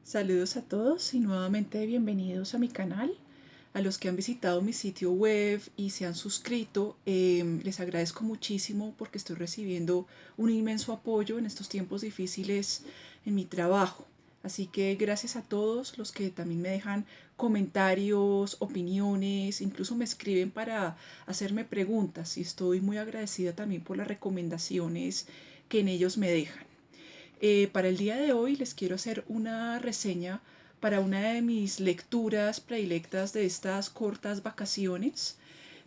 Saludos a todos y nuevamente bienvenidos a mi canal. A los que han visitado mi sitio web y se han suscrito, les agradezco muchísimo porque estoy recibiendo un inmenso apoyo en estos tiempos difíciles en mi trabajo. Así que gracias a todos los que también me dejan comentarios, opiniones, incluso me escriben para hacerme preguntas y estoy muy agradecida también por las recomendaciones que en ellos me dejan. Para el día de hoy les quiero hacer una reseña para una de mis lecturas predilectas de estas cortas vacaciones.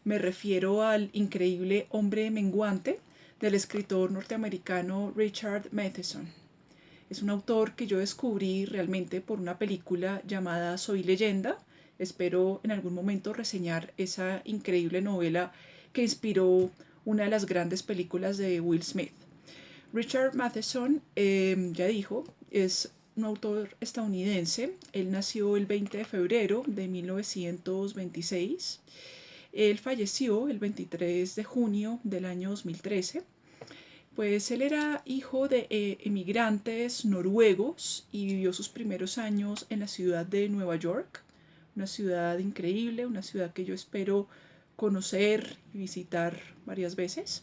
Me refiero al increíble Hombre menguante del escritor norteamericano Richard Matheson. Es un autor que yo descubrí realmente por una película llamada Soy Leyenda. Espero en algún momento reseñar esa increíble novela que inspiró una de las grandes películas de Will Smith. Richard Matheson, ya dijo, es un autor estadounidense. Él nació el 20 de febrero de 1926. Él falleció el 23 de junio del año 2013. Pues él era hijo de emigrantes noruegos y vivió sus primeros años en la ciudad de Nueva York, una ciudad increíble, una ciudad que yo espero conocer y visitar varias veces.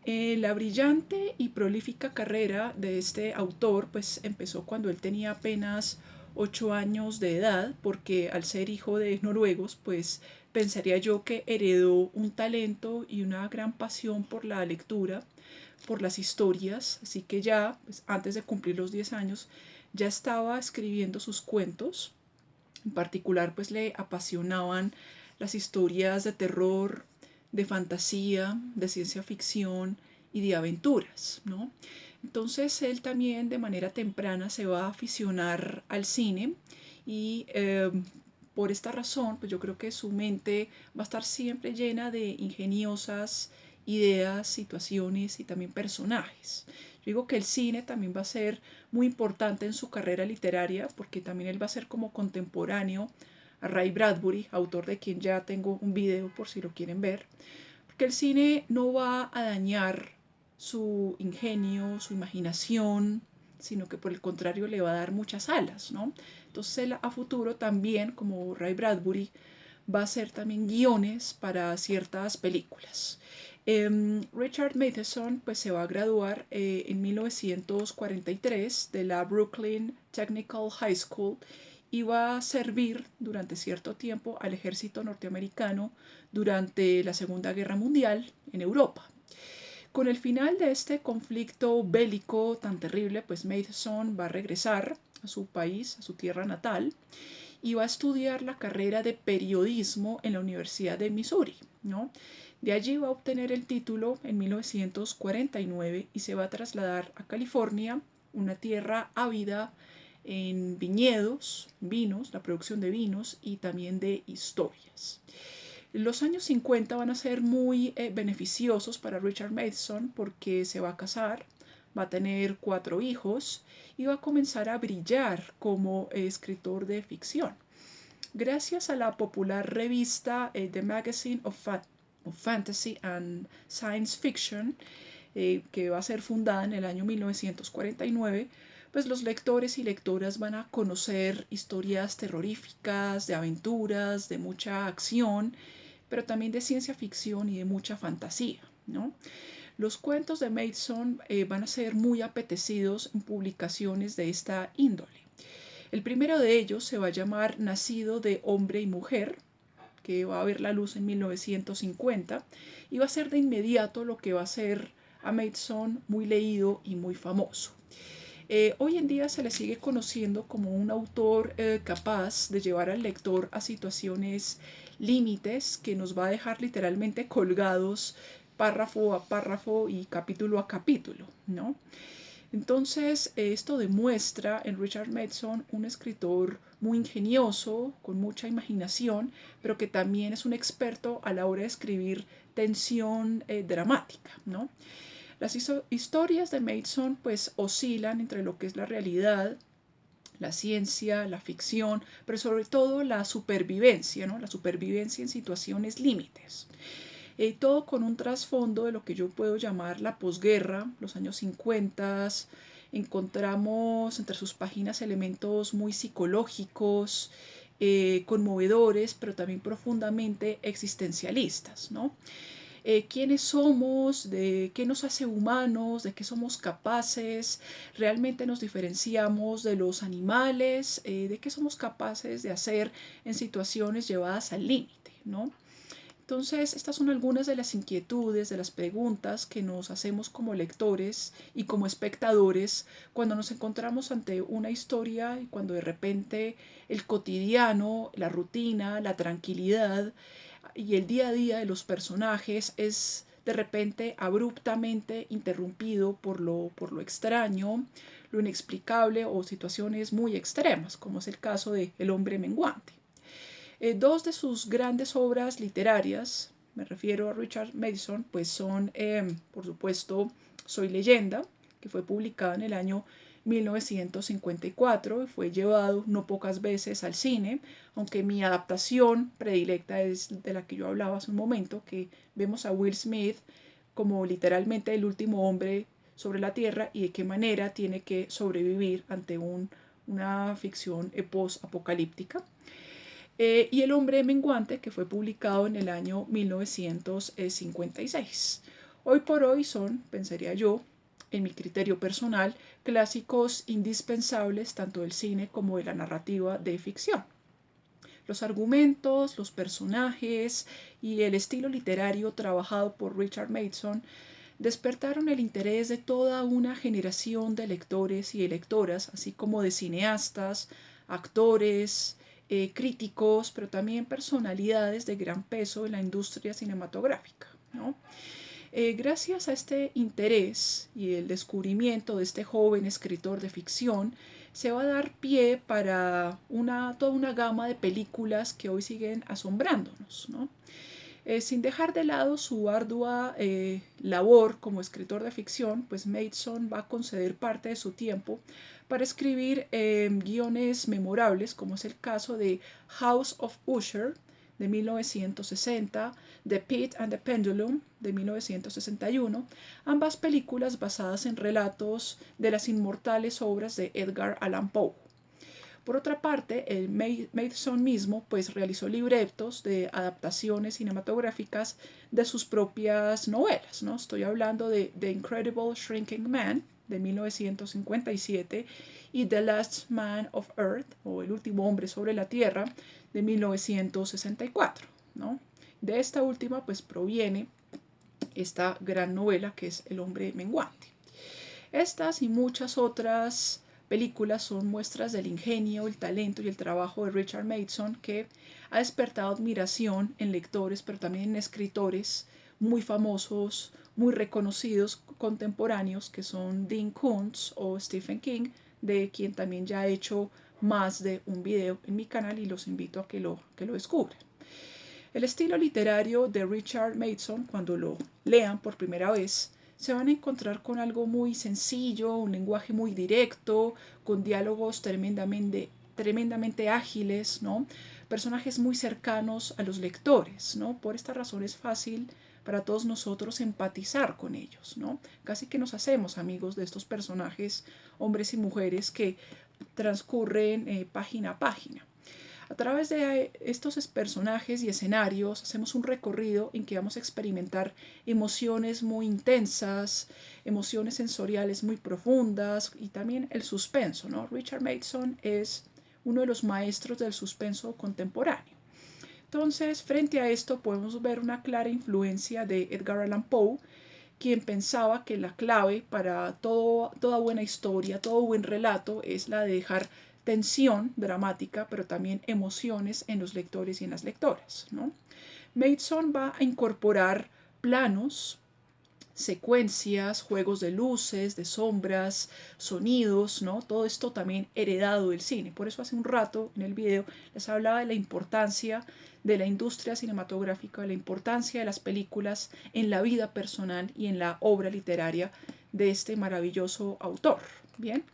La brillante y prolífica carrera de este autor pues empezó cuando él tenía apenas 8 años de edad, porque al ser hijo de noruegos pues pensaría yo que heredó un talento y una gran pasión por la lectura, por las historias, así que ya pues, antes de cumplir los 10 años ya estaba escribiendo sus cuentos. En particular pues le apasionaban las historias de terror, de fantasía, de ciencia ficción y de aventuras, ¿no? Entonces él también de manera temprana se va a aficionar al cine y por esta razón, pues yo creo que su mente va a estar siempre llena de ingeniosas ideas, situaciones y también personajes. Yo digo que el cine también va a ser muy importante en su carrera literaria porque también él va a ser como contemporáneo a Ray Bradbury, autor de quien ya tengo un video por si lo quieren ver, porque el cine no va a dañar su ingenio, su imaginación, sino que por el contrario le va a dar muchas alas, ¿no? Entonces él a futuro también, como Ray Bradbury, va a hacer también guiones para ciertas películas. Richard Matheson pues, se va a graduar en 1943 de la Brooklyn Technical High School y va a servir durante cierto tiempo al ejército norteamericano durante la Segunda Guerra Mundial en Europa. Con el final de este conflicto bélico tan terrible, pues Matheson va a regresar a su país, a su tierra natal, y va a estudiar la carrera de periodismo en la Universidad de Missouri, ¿no? De allí va a obtener el título en 1949 y se va a trasladar a California, una tierra ávida en viñedos, vinos, la producción de vinos y también de historias. Los años 50 van a ser muy beneficiosos para Richard Matheson porque se va a casar, va a tener 4 hijos y va a comenzar a brillar como escritor de ficción. Gracias a la popular revista The Magazine of Fantasy and Science Fiction, que va a ser fundada en el año 1949, pues los lectores y lectoras van a conocer historias terroríficas, de aventuras, de mucha acción, pero también de ciencia ficción y de mucha fantasía, ¿no? Los cuentos de Matheson van a ser muy apetecidos en publicaciones de esta índole. El primero de ellos se va a llamar Nacido de Hombre y Mujer, que va a ver la luz en 1950 y va a ser de inmediato lo que va a ser a Matheson muy leído y muy famoso. Hoy en día se le sigue conociendo como un autor capaz de llevar al lector a situaciones límites que nos va a dejar literalmente colgados párrafo a párrafo y capítulo a capítulo, ¿no? Entonces, esto demuestra en Richard Matheson un escritor muy ingenioso, con mucha imaginación, pero que también es un experto a la hora de escribir tensión dramática, ¿no? Las historias de Matheson pues oscilan entre lo que es la realidad, la ciencia, la ficción, pero sobre todo la supervivencia, ¿no? La supervivencia en situaciones límites. Todo con un trasfondo de lo que yo puedo llamar la posguerra, los años 50, Encontramos entre sus páginas elementos muy psicológicos, conmovedores, pero también profundamente existencialistas, ¿no? Quiénes somos, de qué nos hace humanos, de qué somos capaces, realmente nos diferenciamos de los animales, de qué somos capaces de hacer en situaciones llevadas al límite, ¿no? Entonces, estas son algunas de las inquietudes, de las preguntas que nos hacemos como lectores y como espectadores cuando nos encontramos ante una historia y cuando de repente el cotidiano, la rutina, la tranquilidad y el día a día de los personajes es de repente abruptamente interrumpido por lo extraño, lo inexplicable o situaciones muy extremas, como es el caso de El hombre menguante. Dos de sus grandes obras literarias, me refiero a Richard Mason, pues son, por supuesto, Soy leyenda, que fue publicada en el año 1954 y fue llevado no pocas veces al cine, aunque mi adaptación predilecta es de la que yo hablaba hace un momento, que vemos a Will Smith como literalmente el último hombre sobre la Tierra y de qué manera tiene que sobrevivir ante una ficción post-apocalíptica. Y El hombre menguante, que fue publicado en el año 1956. Hoy por hoy son, pensaría yo, en mi criterio personal, clásicos indispensables tanto del cine como de la narrativa de ficción. Los argumentos, los personajes y el estilo literario trabajado por Richard Mason despertaron el interés de toda una generación de lectores y de lectoras, así como de cineastas, actores, críticos, pero también personalidades de gran peso en la industria cinematográfica, ¿no? Gracias a este interés y el descubrimiento de este joven escritor de ficción, se va a dar pie para toda una gama de películas que hoy siguen asombrándonos, ¿no? Sin dejar de lado su ardua labor como escritor de ficción, pues Mason va a conceder parte de su tiempo para escribir guiones memorables, como es el caso de House of Usher de 1960, The Pit and the Pendulum de 1961, ambas películas basadas en relatos de las inmortales obras de Edgar Allan Poe. Por otra parte, el Mason mismo pues realizó libretos de adaptaciones cinematográficas de sus propias novelas, ¿no? Estoy hablando de The Incredible Shrinking Man de 1957 y The Last Man of Earth o El último hombre sobre la Tierra de 1964, ¿no? De esta última pues proviene esta gran novela que es El hombre menguante. Estas y muchas otras películas son muestras del ingenio, el talento y el trabajo de Richard Mason, que ha despertado admiración en lectores, pero también en escritores muy famosos, muy reconocidos contemporáneos, que son Dean Koontz o Stephen King, de quien también ya he hecho más de un video en mi canal y los invito a que lo descubran. El estilo literario de Richard Mason, cuando lo lean por primera vez, se van a encontrar con algo muy sencillo, un lenguaje muy directo, con diálogos tremendamente ágiles, ¿no? Personajes muy cercanos a los lectores, ¿no? Por esta razón es fácil para todos nosotros empatizar con ellos, ¿no? Casi que nos hacemos amigos de estos personajes, hombres y mujeres que transcurren página a página. A través de estos personajes y escenarios hacemos un recorrido en que vamos a experimentar emociones muy intensas, emociones sensoriales muy profundas y también el suspenso, ¿no? Richard Mason es uno de los maestros del suspenso contemporáneo. Entonces, frente a esto podemos ver una clara influencia de Edgar Allan Poe, quien pensaba que la clave para toda buena historia, todo buen relato, es la de dejar tensión dramática, pero también emociones en los lectores y en las lectoras, ¿no? Mason va a incorporar planos, secuencias, juegos de luces, de sombras, sonidos, ¿no? Todo esto también heredado del cine. Por eso hace un rato en el video les hablaba de la importancia de la industria cinematográfica, de la importancia de las películas en la vida personal y en la obra literaria de este maravilloso autor. Bien.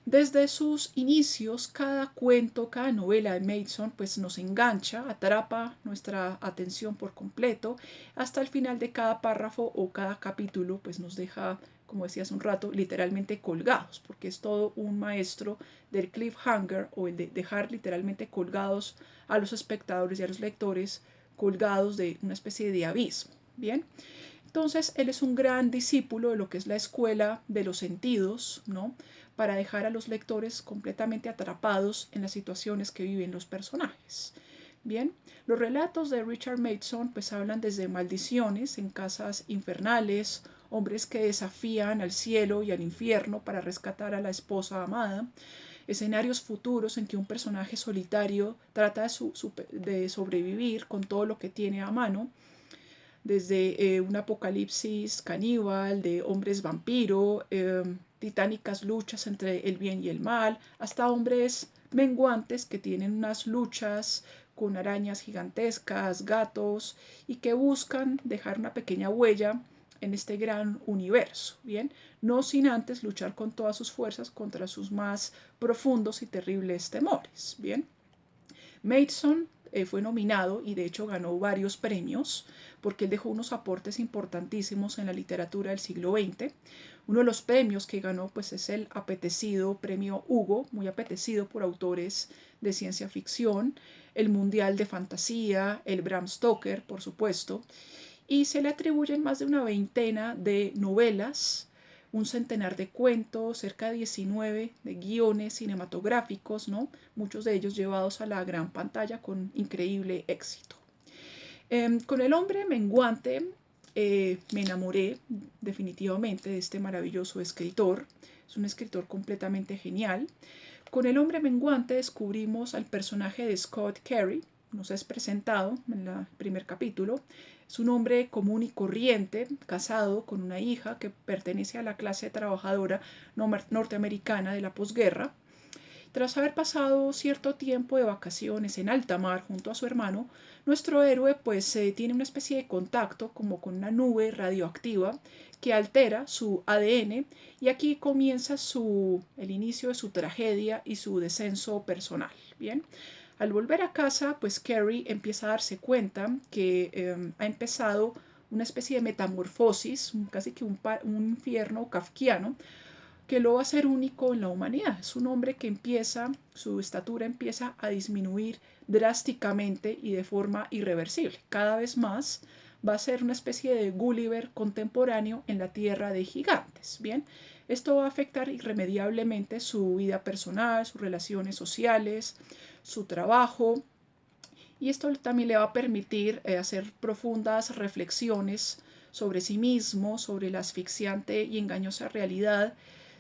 Desde sus inicios, cada cuento, cada novela de Mason pues nos engancha, atrapa nuestra atención por completo, hasta el final de cada párrafo o cada capítulo pues nos deja como decía hace un rato, literalmente colgados, porque es todo un maestro del cliffhanger, o el de dejar literalmente colgados a los espectadores y a los lectores, colgados de una especie de abismo. Bien, entonces él es un gran discípulo de lo que es la escuela de los sentidos, ¿no? Para dejar a los lectores completamente atrapados en las situaciones que viven los personajes. Bien, los relatos de Richard Matheson pues hablan desde maldiciones en casas infernales, hombres que desafían al cielo y al infierno para rescatar a la esposa amada, escenarios futuros en que un personaje solitario trata de sobrevivir con todo lo que tiene a mano, desde un apocalipsis caníbal, de hombres vampiro, titánicas luchas entre el bien y el mal, hasta hombres menguantes que tienen unas luchas con arañas gigantescas, gatos, y que buscan dejar una pequeña huella en este gran universo, ¿bien? No sin antes luchar con todas sus fuerzas contra sus más profundos y terribles temores, ¿bien? Matheson fue nominado y de hecho ganó varios premios porque él dejó unos aportes importantísimos en la literatura del siglo XX. Uno de los premios que ganó pues es el apetecido premio Hugo, muy apetecido por autores de ciencia ficción, el Mundial de Fantasía, el Bram Stoker, por supuesto, y se le atribuyen más de una veintena de novelas, un centenar de cuentos, cerca de 19 de guiones cinematográficos, ¿no? Muchos de ellos llevados a la gran pantalla con increíble éxito. Con El hombre menguante me enamoré definitivamente de este maravilloso escritor. Es un escritor completamente genial. Con El hombre menguante descubrimos al personaje de Scott Carey, nos es presentado en el primer capítulo. Es un hombre común y corriente, casado con una hija que pertenece a la clase trabajadora norteamericana de la posguerra. Tras haber pasado cierto tiempo de vacaciones en alta mar junto a su hermano, nuestro héroe pues tiene una especie de contacto como con una nube radioactiva que altera su ADN, y aquí comienza el inicio de su tragedia y su descenso personal. Bien, al volver a casa pues Carrie empieza a darse cuenta que ha empezado una especie de metamorfosis, casi que un infierno kafkiano, que lo va a hacer único en la humanidad. Es un hombre que su estatura empieza a disminuir drásticamente y de forma irreversible. Cada vez más va a ser una especie de Gulliver contemporáneo en la tierra de gigantes. Bien, esto va a afectar irremediablemente su vida personal, sus relaciones sociales, su trabajo, y esto también le va a permitir hacer profundas reflexiones sobre sí mismo, sobre la asfixiante y engañosa realidad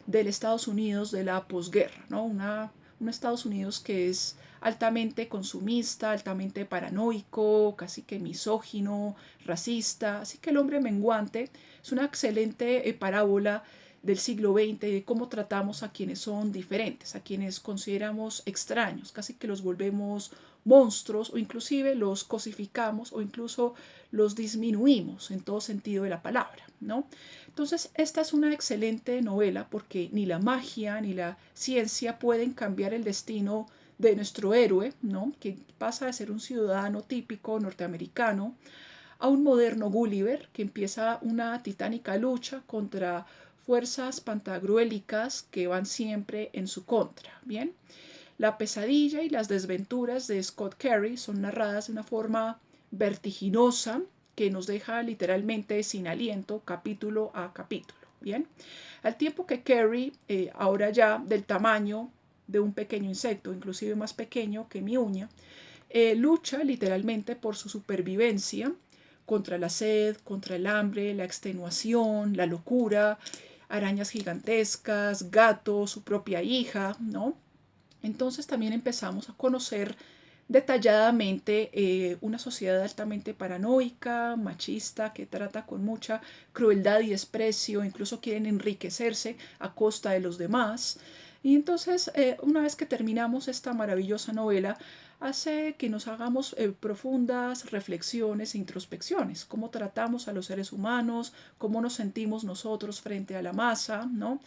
del Estados Unidos de la posguerra, ¿no? Un Estados Unidos que es altamente consumista, altamente paranoico, casi que misógino, racista. Así que El hombre menguante es una excelente parábola del siglo XX, de cómo tratamos a quienes son diferentes, a quienes consideramos extraños, casi que los volvemos monstruos, o inclusive los cosificamos, o incluso los disminuimos en todo sentido de la palabra, ¿no? Entonces, esta es una excelente novela porque ni la magia ni la ciencia pueden cambiar el destino de nuestro héroe, ¿no? Que pasa de ser un ciudadano típico norteamericano a un moderno Gulliver que empieza una titánica lucha contra fuerzas pantagruélicas que van siempre en su contra. Bien, la pesadilla y las desventuras de Scott Carey son narradas de una forma vertiginosa que nos deja literalmente sin aliento capítulo a capítulo. Bien, al tiempo que Carey, ahora ya del tamaño de un pequeño insecto, inclusive más pequeño que mi uña, lucha literalmente por su supervivencia contra la sed, contra el hambre, la extenuación, la locura, arañas gigantescas, gatos, su propia hija, ¿no? Entonces también empezamos a conocer detalladamente una sociedad altamente paranoica, machista, que trata con mucha crueldad y desprecio, incluso quieren enriquecerse a costa de los demás. Y entonces, una vez que terminamos esta maravillosa novela, hace que nos hagamos profundas reflexiones e introspecciones, cómo tratamos a los seres humanos, cómo nos sentimos nosotros frente a la masa, ¿no?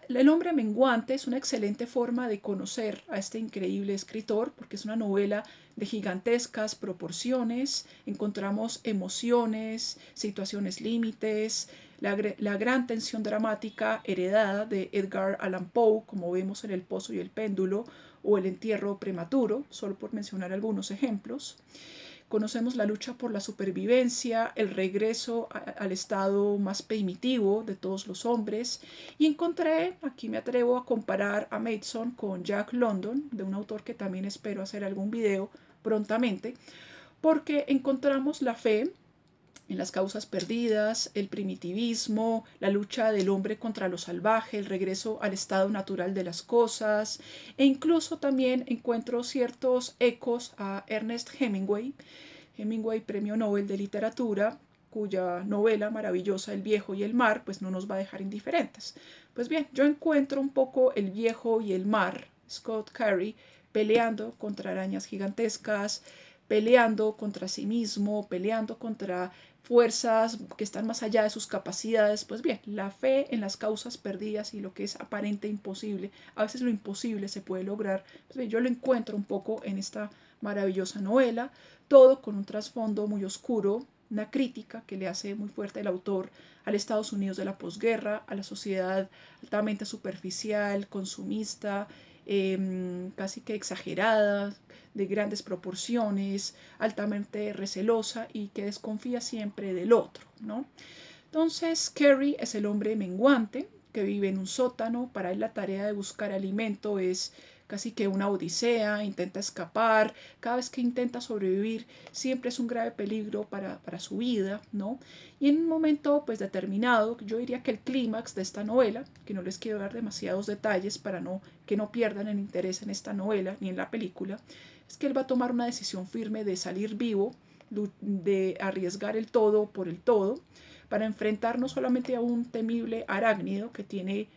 El hombre menguante es una excelente forma de conocer a este increíble escritor, porque es una novela de gigantescas proporciones, encontramos emociones, situaciones límites, la gran tensión dramática heredada de Edgar Allan Poe, como vemos en El Pozo y el Péndulo, o El entierro prematuro, solo por mencionar algunos ejemplos. Conocemos la lucha por la supervivencia, el regreso al estado más primitivo de todos los hombres, y encontré, aquí me atrevo a comparar a Mason con Jack London, de un autor que también espero hacer algún video prontamente, porque encontramos la fe en las causas perdidas, el primitivismo, la lucha del hombre contra lo salvaje, el regreso al estado natural de las cosas, e incluso también encuentro ciertos ecos a Ernest Hemingway, Premio Nobel de Literatura, cuya novela maravillosa El viejo y el mar pues no nos va a dejar indiferentes. Pues bien, yo encuentro un poco El viejo y el mar, Scott Carey, peleando contra arañas gigantescas, peleando contra sí mismo, peleando contra fuerzas que están más allá de sus capacidades. Pues bien, la fe en las causas perdidas y lo que es aparente imposible, a veces lo imposible se puede lograr. Pues bien, yo lo encuentro un poco en esta maravillosa novela, todo con un trasfondo muy oscuro, una crítica que le hace muy fuerte el autor al Estados Unidos de la posguerra, a la sociedad altamente superficial, consumista, casi que exagerada, de grandes proporciones, altamente recelosa y que desconfía siempre del otro, ¿no? Entonces, Carey es el hombre menguante que vive en un sótano. Para él la tarea de buscar alimento es casi que una odisea, intenta escapar, cada vez que intenta sobrevivir siempre es un grave peligro para su vida, ¿no? Y en un momento pues determinado, yo diría que el clímax de esta novela, que no les quiero dar demasiados detalles para que no pierdan el interés en esta novela ni en la película, es que él va a tomar una decisión firme de salir vivo, de arriesgar el todo por el todo, para enfrentar no solamente a un temible arácnido que tiene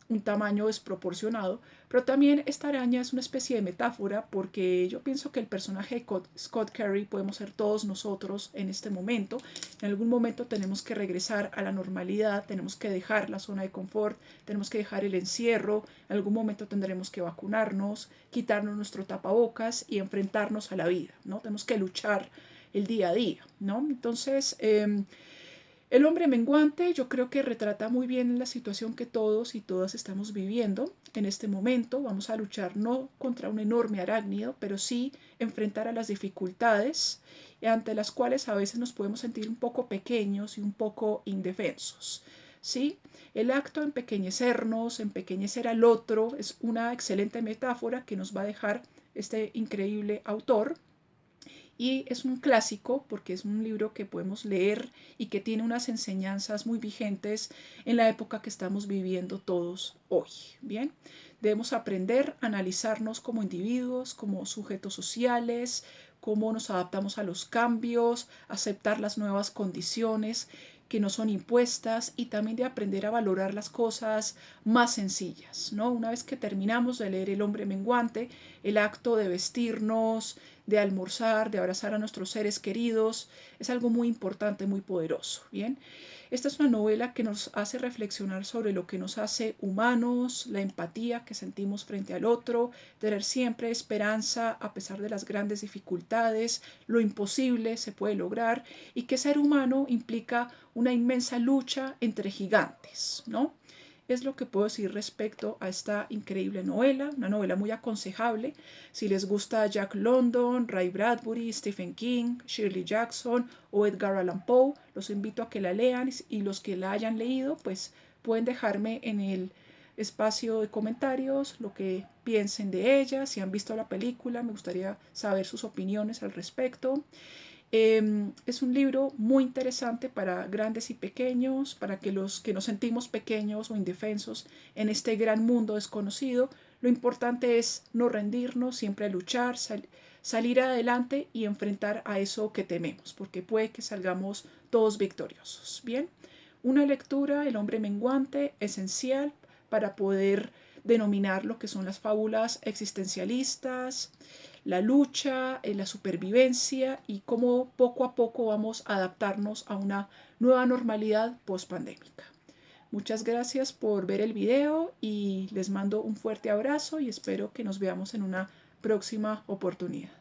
un tamaño desproporcionado, pero también esta araña es una especie de metáfora porque yo pienso que el personaje de Scott Carey podemos ser todos nosotros en este momento. En algún momento tenemos que regresar a la normalidad, tenemos que dejar la zona de confort, tenemos que dejar el encierro, en algún momento tendremos que vacunarnos, quitarnos nuestro tapabocas y enfrentarnos a la vida, ¿no? Tenemos que luchar el día a día, ¿no? Entonces, el hombre menguante yo creo que retrata muy bien la situación que todos y todas estamos viviendo en este momento. Vamos a luchar no contra un enorme arácnido, pero sí enfrentar a las dificultades ante las cuales a veces nos podemos sentir un poco pequeños y un poco indefensos. ¿Sí? El acto de empequeñecernos, empequeñecer al otro, es una excelente metáfora que nos va a dejar este increíble autor. Y es un clásico porque es un libro que podemos leer y que tiene unas enseñanzas muy vigentes en la época que estamos viviendo todos hoy. Bien, debemos aprender a analizarnos como individuos, como sujetos sociales, cómo nos adaptamos a los cambios, aceptar las nuevas condiciones que nos son impuestas y también de aprender a valorar las cosas más sencillas, ¿no? Una vez que terminamos de leer El hombre menguante, el acto de vestirnos, de almorzar, de abrazar a nuestros seres queridos, es algo muy importante, muy poderoso, ¿bien? Esta es una novela que nos hace reflexionar sobre lo que nos hace humanos, la empatía que sentimos frente al otro, tener siempre esperanza a pesar de las grandes dificultades, lo imposible se puede lograr y que ser humano implica una inmensa lucha entre gigantes, ¿no? Es lo que puedo decir respecto a esta increíble novela, una novela muy aconsejable. Si les gusta Jack London, Ray Bradbury, Stephen King, Shirley Jackson o Edgar Allan Poe, los invito a que la lean y los que la hayan leído, pues pueden dejarme en el espacio de comentarios lo que piensen de ella, si han visto la película, me gustaría saber sus opiniones al respecto. Es un libro muy interesante para grandes y pequeños, para que los que nos sentimos pequeños o indefensos en este gran mundo desconocido, lo importante es no rendirnos, siempre luchar, salir adelante y enfrentar a eso que tememos, porque puede que salgamos todos victoriosos. Bien, una lectura, El hombre menguante, esencial para poder denominar lo que son las fábulas existencialistas, la lucha, la supervivencia y cómo poco a poco vamos a adaptarnos a una nueva normalidad post-pandémica. Muchas gracias por ver el video y les mando un fuerte abrazo y espero que nos veamos en una próxima oportunidad.